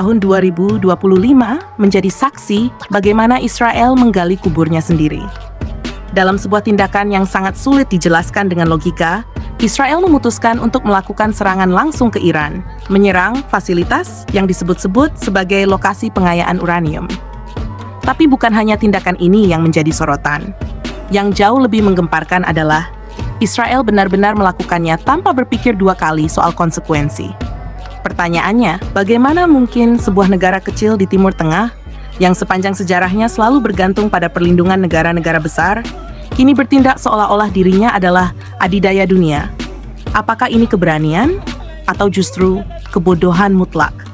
tahun 2025 menjadi saksi bagaimana Israel menggali kuburnya sendiri. Dalam sebuah tindakan yang sangat sulit dijelaskan dengan logika, Israel memutuskan untuk melakukan serangan langsung ke Iran, menyerang fasilitas yang disebut-sebut sebagai lokasi pengayaan uranium. Tapi bukan hanya tindakan ini yang menjadi sorotan. Yang jauh lebih menggemparkan adalah Israel benar-benar melakukannya tanpa berpikir dua kali soal konsekuensi. Pertanyaannya, bagaimana mungkin sebuah negara kecil di Timur Tengah yang sepanjang sejarahnya selalu bergantung pada perlindungan negara-negara besar, kini bertindak seolah-olah dirinya adalah adidaya dunia? Apakah ini keberanian atau justru kebodohan mutlak?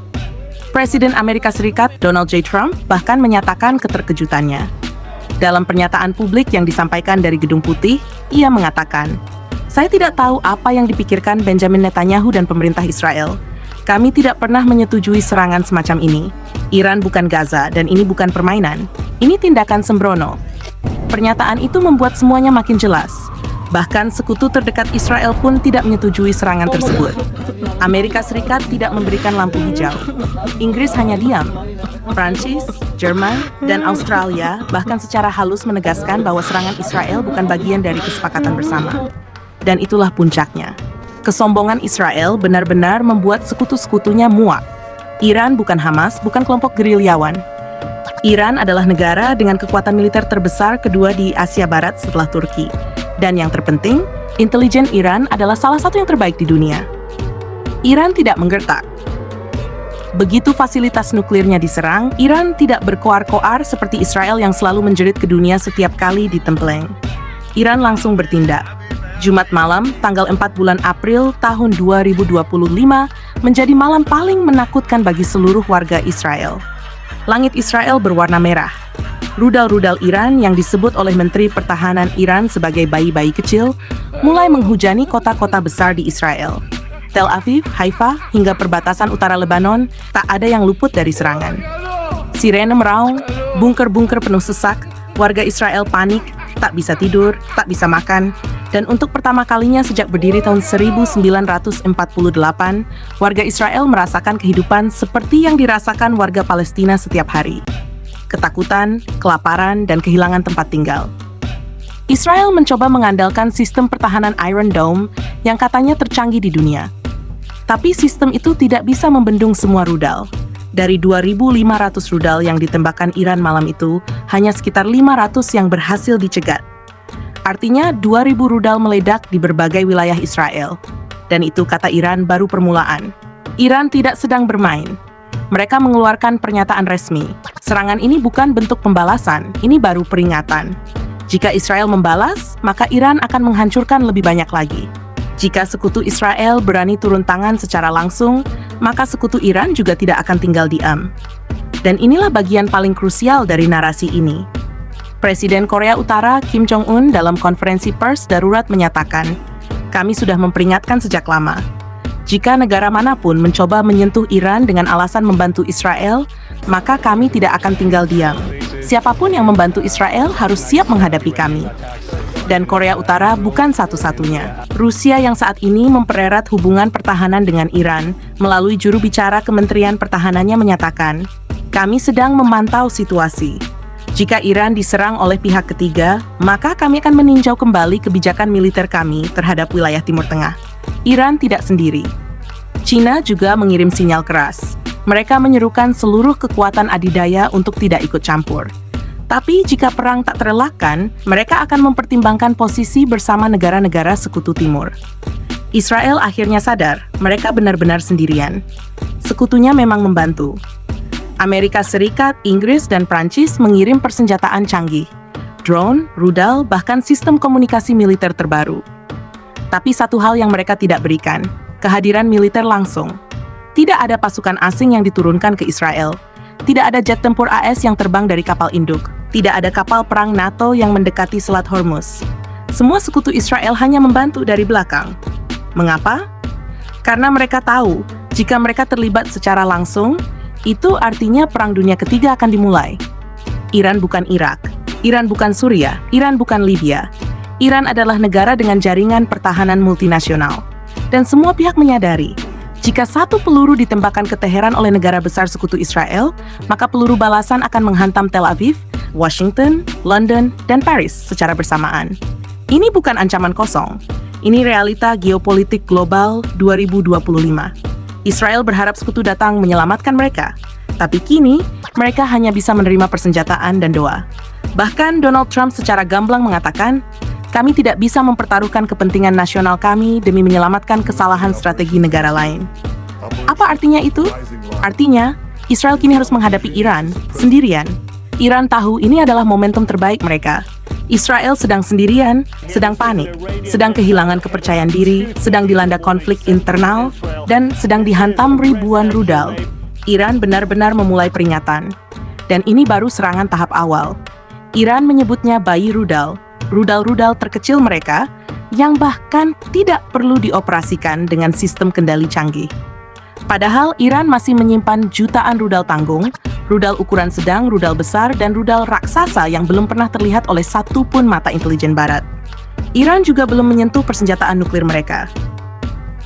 Presiden Amerika Serikat Donald J. Trump bahkan menyatakan keterkejutannya. Dalam pernyataan publik yang disampaikan dari Gedung Putih, ia mengatakan, "Saya tidak tahu apa yang dipikirkan Benjamin Netanyahu dan pemerintah Israel. Kami tidak pernah menyetujui serangan semacam ini. Iran bukan Gaza dan ini bukan permainan. Ini tindakan sembrono." Pernyataan itu membuat semuanya makin jelas. Bahkan sekutu terdekat Israel pun tidak menyetujui serangan tersebut. Amerika Serikat tidak memberikan lampu hijau. Inggris hanya diam. Prancis, Jerman, dan Australia bahkan secara halus menegaskan bahwa serangan Israel bukan bagian dari kesepakatan bersama. Dan itulah puncaknya. Kesombongan Israel benar-benar membuat sekutu-sekutunya muak. Iran bukan Hamas, bukan kelompok gerilyawan. Iran adalah negara dengan kekuatan militer terbesar kedua di Asia Barat setelah Turki. Dan yang terpenting, intelijen Iran adalah salah satu yang terbaik di dunia. Iran tidak menggertak. Begitu fasilitas nuklirnya diserang, Iran tidak berkoar-koar seperti Israel yang selalu menjerit ke dunia setiap kali ditempleng. Iran langsung bertindak. Jumat malam, tanggal 4 bulan April tahun 2025, menjadi malam paling menakutkan bagi seluruh warga Israel. Langit Israel berwarna merah. Rudal-rudal Iran yang disebut oleh Menteri Pertahanan Iran sebagai bayi-bayi kecil, mulai menghujani kota-kota besar di Israel. Tel Aviv, Haifa, hingga perbatasan utara Lebanon, tak ada yang luput dari serangan. Sirene meraung, bunker-bunker penuh sesak, warga Israel panik, tak bisa tidur, tak bisa makan, dan untuk pertama kalinya sejak berdiri tahun 1948, warga Israel merasakan kehidupan seperti yang dirasakan warga Palestina setiap hari. Ketakutan, kelaparan, dan kehilangan tempat tinggal. Israel mencoba mengandalkan sistem pertahanan Iron Dome yang katanya tercanggih di dunia. Tapi sistem itu tidak bisa membendung semua rudal. Dari 2.500 rudal yang ditembakkan Iran malam itu, hanya sekitar 500 yang berhasil dicegat. Artinya 2.000 rudal meledak di berbagai wilayah Israel. Dan itu, kata Iran, baru permulaan. Iran tidak sedang bermain. Mereka mengeluarkan pernyataan resmi. Serangan ini bukan bentuk pembalasan, ini baru peringatan. Jika Israel membalas, maka Iran akan menghancurkan lebih banyak lagi. Jika sekutu Israel berani turun tangan secara langsung, maka sekutu Iran juga tidak akan tinggal diam. Dan inilah bagian paling krusial dari narasi ini. Presiden Korea Utara Kim Jong-un dalam konferensi pers darurat menyatakan, "Kami sudah memperingatkan sejak lama. Jika negara manapun mencoba menyentuh Iran dengan alasan membantu Israel, maka kami tidak akan tinggal diam. Siapapun yang membantu Israel harus siap menghadapi kami." Dan Korea Utara bukan satu-satunya. Rusia yang saat ini mempererat hubungan pertahanan dengan Iran melalui juru bicara Kementerian Pertahanannya menyatakan, "Kami sedang memantau situasi. Jika Iran diserang oleh pihak ketiga, maka kami akan meninjau kembali kebijakan militer kami terhadap wilayah Timur Tengah." Iran tidak sendiri. China juga mengirim sinyal keras. Mereka menyerukan seluruh kekuatan adidaya untuk tidak ikut campur. Tapi jika perang tak terelakkan, mereka akan mempertimbangkan posisi bersama negara-negara sekutu timur. Israel akhirnya sadar, mereka benar-benar sendirian. Sekutunya memang membantu. Amerika Serikat, Inggris, dan Prancis mengirim persenjataan canggih, drone, rudal, bahkan sistem komunikasi militer terbaru. Tapi satu hal yang mereka tidak berikan, kehadiran militer langsung. Tidak ada pasukan asing yang diturunkan ke Israel. Tidak ada jet tempur AS yang terbang dari kapal induk. Tidak ada kapal perang NATO yang mendekati Selat Hormuz. Semua sekutu Israel hanya membantu dari belakang. Mengapa? Karena mereka tahu, jika mereka terlibat secara langsung, itu artinya Perang Dunia Ketiga akan dimulai. Iran bukan Irak, Iran bukan Suriah, Iran bukan Libya. Iran adalah negara dengan jaringan pertahanan multinasional. Dan semua pihak menyadari, Jika satu peluru ditembakkan ke Teheran oleh negara besar sekutu Israel, maka peluru balasan akan menghantam Tel Aviv, Washington, London, dan Paris secara bersamaan. Ini bukan ancaman kosong. Ini realita geopolitik global 2025. Israel berharap sekutu datang menyelamatkan mereka. Tapi kini, mereka hanya bisa menerima persenjataan dan doa. Bahkan Donald Trump secara gamblang mengatakan, kami tidak bisa mempertaruhkan kepentingan nasional kami demi menyelamatkan kesalahan strategi negara lain. Apa artinya itu? Artinya, Israel kini harus menghadapi Iran sendirian. Iran tahu ini adalah momentum terbaik mereka. Israel sedang sendirian, sedang panik, sedang kehilangan kepercayaan diri, sedang dilanda konflik internal, dan sedang dihantam ribuan rudal. Iran benar-benar memulai peringatan. Dan ini baru serangan tahap awal. Iran menyebutnya bayi rudal. Rudal-rudal terkecil mereka yang bahkan tidak perlu dioperasikan dengan sistem kendali canggih. Padahal Iran masih menyimpan jutaan rudal tanggung, rudal ukuran sedang, rudal besar, dan rudal raksasa yang belum pernah terlihat oleh satu pun mata intelijen barat. Iran juga belum menyentuh persenjataan nuklir mereka.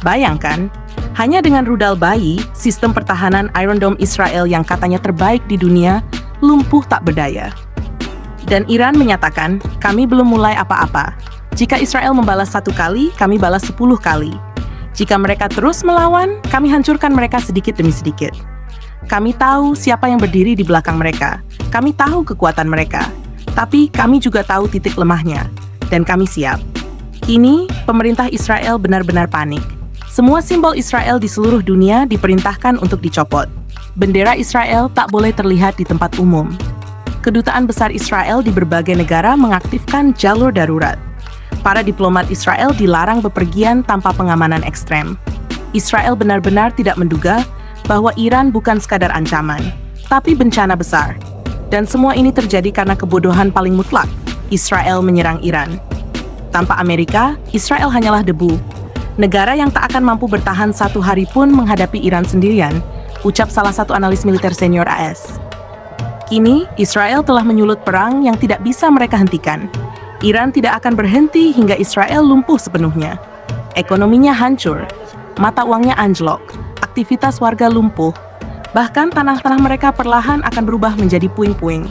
Bayangkan, hanya dengan rudal bayi, sistem pertahanan Iron Dome Israel yang katanya terbaik di dunia, lumpuh tak berdaya. Dan Iran menyatakan, kami belum mulai apa-apa. Jika Israel membalas 1 kali, kami balas 10 kali. Jika mereka terus melawan, kami hancurkan mereka sedikit demi sedikit. Kami tahu siapa yang berdiri di belakang mereka. Kami tahu kekuatan mereka. Tapi kami juga tahu titik lemahnya. Dan kami siap. Kini, pemerintah Israel benar-benar panik. Semua simbol Israel di seluruh dunia diperintahkan untuk dicopot. Bendera Israel tak boleh terlihat di tempat umum. Kedutaan besar Israel di berbagai negara mengaktifkan jalur darurat. Para diplomat Israel dilarang bepergian tanpa pengamanan ekstrem. Israel benar-benar tidak menduga bahwa Iran bukan sekadar ancaman, tapi bencana besar. Dan semua ini terjadi karena kebodohan paling mutlak. Israel menyerang Iran. Tanpa Amerika, Israel hanyalah debu. Negara yang tak akan mampu bertahan 1 hari pun menghadapi Iran sendirian, ucap salah satu analis militer senior AS. Kini, Israel telah menyulut perang yang tidak bisa mereka hentikan. Iran tidak akan berhenti hingga Israel lumpuh sepenuhnya. Ekonominya hancur, mata uangnya anjlok, aktivitas warga lumpuh, bahkan tanah-tanah mereka perlahan akan berubah menjadi puing-puing.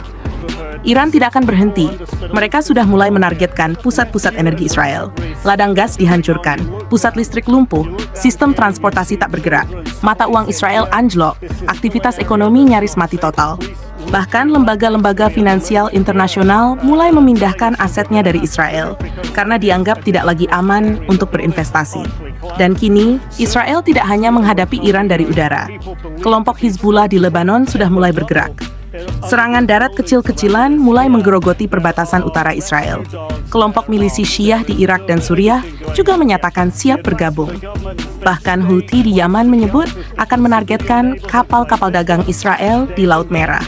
Iran tidak akan berhenti. Mereka sudah mulai menargetkan pusat-pusat energi Israel. Ladang gas dihancurkan, pusat listrik lumpuh, sistem transportasi tak bergerak, mata uang Israel anjlok, aktivitas ekonomi nyaris mati total. Bahkan lembaga-lembaga finansial internasional mulai memindahkan asetnya dari Israel karena dianggap tidak lagi aman untuk berinvestasi. Dan kini, Israel tidak hanya menghadapi Iran dari udara. Kelompok Hizbullah di Lebanon sudah mulai bergerak. Serangan darat kecil-kecilan mulai menggerogoti perbatasan utara Israel. Kelompok milisi Syiah di Irak dan Suriah juga menyatakan siap bergabung. Bahkan Houthi di Yaman menyebut akan menargetkan kapal-kapal dagang Israel di Laut Merah.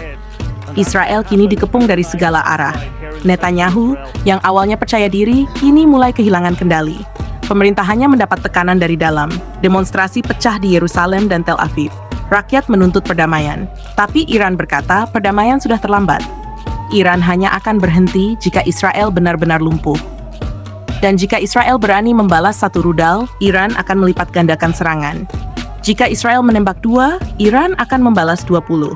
Israel kini dikepung dari segala arah. Netanyahu, yang awalnya percaya diri, kini mulai kehilangan kendali. Pemerintahannya mendapat tekanan dari dalam. Demonstrasi pecah di Yerusalem dan Tel Aviv. Rakyat menuntut perdamaian. Tapi Iran berkata perdamaian sudah terlambat. Iran hanya akan berhenti jika Israel benar-benar lumpuh. Dan jika Israel berani membalas 1 rudal, Iran akan melipat gandakan serangan. Jika Israel menembak 2, Iran akan membalas 20.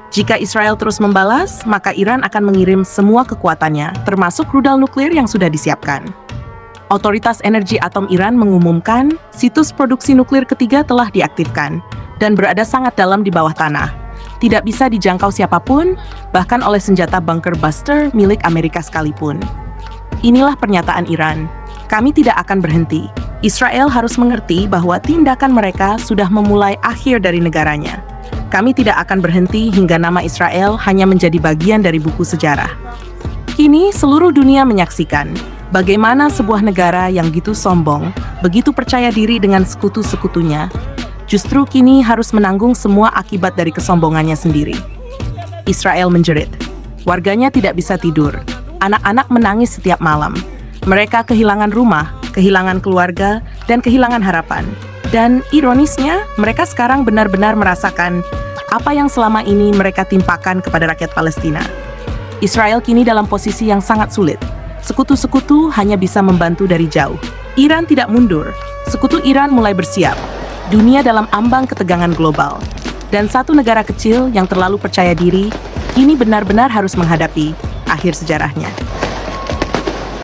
Jika Israel terus membalas, maka Iran akan mengirim semua kekuatannya, termasuk rudal nuklir yang sudah disiapkan. Otoritas Energi Atom Iran mengumumkan situs produksi nuklir ketiga telah diaktifkan dan berada sangat dalam di bawah tanah. Tidak bisa dijangkau siapapun, bahkan oleh senjata bunker buster milik Amerika sekalipun. Inilah pernyataan Iran. Kami tidak akan berhenti. Israel harus mengerti bahwa tindakan mereka sudah memulai akhir dari negaranya. Kami tidak akan berhenti hingga nama Israel hanya menjadi bagian dari buku sejarah. Kini seluruh dunia menyaksikan bagaimana sebuah negara yang begitu sombong, begitu percaya diri dengan sekutu-sekutunya, justru kini harus menanggung semua akibat dari kesombongannya sendiri. Israel menjerit. Warganya tidak bisa tidur. Anak-anak menangis setiap malam. Mereka kehilangan rumah, kehilangan keluarga, dan kehilangan harapan. Dan ironisnya, mereka sekarang benar-benar merasakan apa yang selama ini mereka timpakan kepada rakyat Palestina. Israel kini dalam posisi yang sangat sulit. Sekutu-sekutu hanya bisa membantu dari jauh. Iran tidak mundur. Sekutu Iran mulai bersiap. dunia dalam ambang ketegangan global. Dan satu negara kecil yang terlalu percaya diri, kini benar-benar harus menghadapi akhir sejarahnya.